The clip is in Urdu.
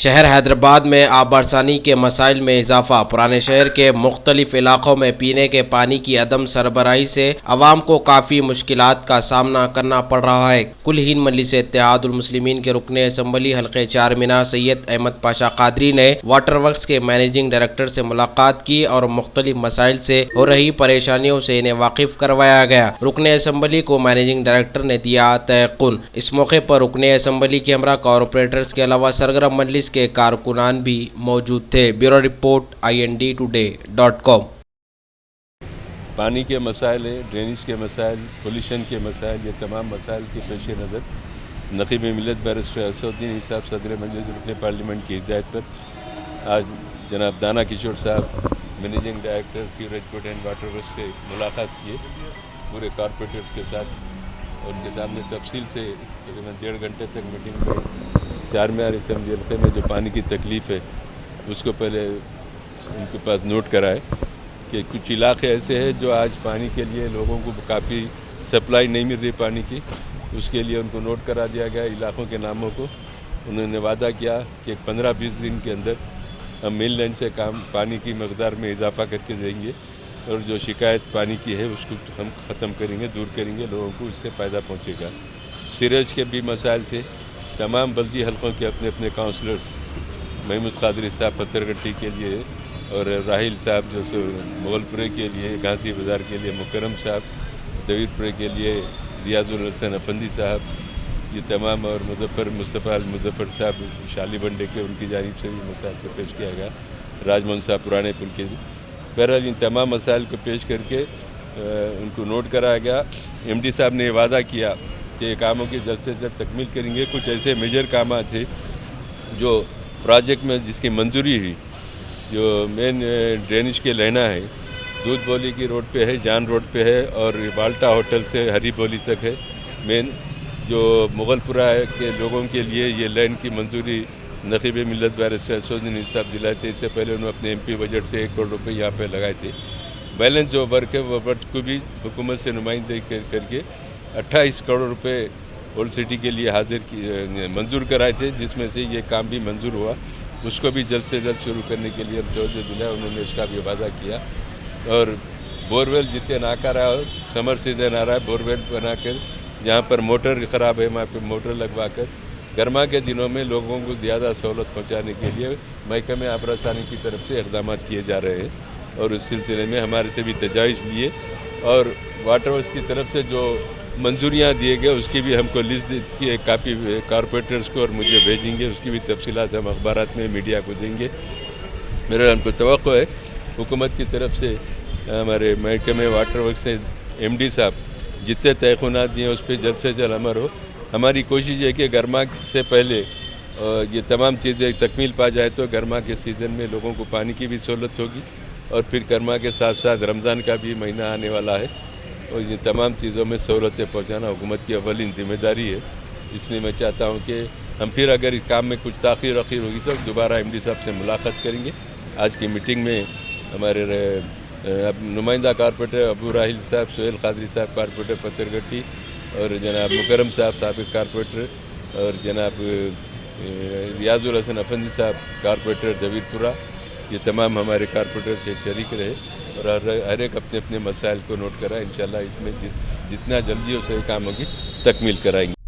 شہر حیدرآباد میں آبارسانی کے مسائل میں اضافہ۔ پرانے شہر کے مختلف علاقوں میں پینے کے پانی کی عدم سربراہی سے عوام کو کافی مشکلات کا سامنا کرنا پڑ رہا ہے۔ کل ہند مجلس اتحاد المسلمین کے رکن اسمبلی حلقہ چارمینار سید احمد پاشا قادری نے واٹر ورکس کے مینیجنگ ڈائریکٹر سے ملاقات کی اور مختلف مسائل سے ہو رہی پریشانیوں سے انہیں واقف کروایا گیا۔ رکن اسمبلی کو مینیجنگ ڈائریکٹر نے دیا تیقن۔ اس موقع پر رکن اسمبلی کے ہمراہ کارپوریٹرز کے علاوہ سرگرم مجلس کے کارکنان بھی موجود تھے۔ Bureau report IND-Today.com۔ پانی کے مسائل، ڈرینیج کے مسائل، پولیوشن کے مسائل، یہ تمام مسائل کے پیش نظر نقیب ملت بیرسٹر اسدالدین صاحب صدر مجلس رکن پارلیمنٹ کی ہدایت پر آج جناب دانا کشور صاحب managing director sewerage board and water works سے ملاقات کیے پورے کارپوریٹرز کے ساتھ، اور ان کے سامنے تفصیل سے تقریباً 1.5 گھنٹے تک میٹنگ میں چارمینار اسمبلی حلقے میں جو پانی کی تکلیف ہے اس کو پہلے ان کے پاس نوٹ کرائے کہ کچھ علاقے ایسے ہیں جو آج پانی کے لیے لوگوں کو کافی سپلائی نہیں مل رہی پانی کی، اس کے لیے ان کو نوٹ کرا دیا گیا علاقوں کے ناموں کو۔ انہوں نے وعدہ کیا کہ 15-20 دن کے اندر ہم مین لائن سے پانی کی مقدار میں اضافہ کر کے دیں گے، اور جو شکایت پانی کی ہے اس کو ہم ختم کریں گے، دور کریں گے، لوگوں کو اس سے فائدہ پہنچے گا۔ سیریج کے بھی مسائل تھے، تمام بلدی حلقوں کے اپنے اپنے کاؤنسلرز، محمود قادری صاحب پتھر گٹی کے لیے اور راہیل صاحب جو مغل پورے کے لیے، گھانسی بازار کے لیے مکرم صاحب، دویر پورے کے لیے ریاض الحسن افندی صاحب، یہ تمام، اور مصطفیٰ المظفر صاحب شالی بنڈے کے، ان کی جانب سے بھی مسائل کو پیش کیا گیا، راج موہن صاحب پرانے پل کے بھی۔ بہرحال ان تمام مسائل کو پیش کر کے ان کو نوٹ کرایا گیا۔ MD صاحب نے وعدہ کیا کہ کاموں کی جلد سے جلد تکمیل کریں گے۔ کچھ ایسے میجر کامات تھے جو پروجیکٹ میں جس کی منظوری ہوئی، جو مین ڈرینیج کے لینا ہے، دودھ بولی کی روڈ پہ ہے، جان روڈ پہ ہے، اور بالٹا ہوٹل سے ہری بولی تک ہے مین، جو مغل پورہ کے لوگوں کے لیے یہ لائن کی منظوری نقیب ملت بیرسٹر اسدالدین صاحب دلائے تھے۔ اس سے پہلے انہوں نے اپنے MP بجٹ سے 1 کروڑ روپے یہاں پہ لگائے تھے۔ بیلنس جو ورک ہے وہ ورک کو بھی حکومت سے نمائندگی کر کے 28 کروڑ روپے اولڈ سٹی کے لیے منظور کرائے تھے، جس میں سے یہ کام بھی منظور ہوا۔ اس کو بھی جلد سے جلد شروع کرنے کے لیے ہم توجہ دلائے، انہوں نے اس کا بھی وعدہ کیا۔ اور بورویل جتنے ناکارہ ہو، سمر سیزن آ رہا ہے، بورویل بنا کر جہاں پر موٹر خراب ہے وہاں پہ موٹر لگوا کر گرما کے دنوں میں لوگوں کو زیادہ سہولت پہنچانے کے لیے محکمہ آبرسانی کی طرف سے اقدامات کیے جا رہے ہیں، اور اس سلسلے میں ہمارے سے بھی تجاویز لیے، اور واٹر ورکس کی طرف سے جو منظوریاں دیے گئے اس کی بھی ہم کو لسٹ کی ایک کاپی کارپوریٹرز کو اور مجھے بھیجیں گے، اس کی بھی تفصیلات ہم اخبارات میں میڈیا کو دیں گے۔ میرا ہم کو توقع ہے حکومت کی طرف سے ہمارے محکمہ واٹر ورکس سے MD صاحب جتنے تیقنات دیے اس پہ جلد سے جلد عمل ہو۔ ہماری کوشش ہے کہ گرما سے پہلے یہ تمام چیزیں تکمیل پا جائے تو گرما کے سیزن میں لوگوں کو پانی کی بھی سہولت ہوگی، اور پھر گرما کے ساتھ ساتھ رمضان کا بھی مہینہ آنے والا ہے، اور یہ تمام چیزوں میں سہولتیں پہنچانا حکومت کی اولین ذمہ داری ہے۔ اس لیے میں چاہتا ہوں کہ ہم پھر اگر اس کام میں کچھ تاخیر ہوگی تو دوبارہ MD صاحب سے ملاقات کریں گے۔ آج کی میٹنگ میں ہمارے نمائندہ کارپوریٹر ابو راہیل صاحب، سہیل قادری صاحب کارپوریٹر پتھر گٹی، اور جناب مکرم صاحب سابق کارپوریٹر، اور جناب ریاض الحسن افندی صاحب کارپوریٹر دویر پورہ، یہ تمام ہمارے کارپوریٹر سے شریک رہے، اور ہر ایک اپنے اپنے مسائل کو نوٹ کرا۔ انشاءاللہ اس میں جتنا جلدی ہو سکے کاموں کی تکمیل کرائیں گے۔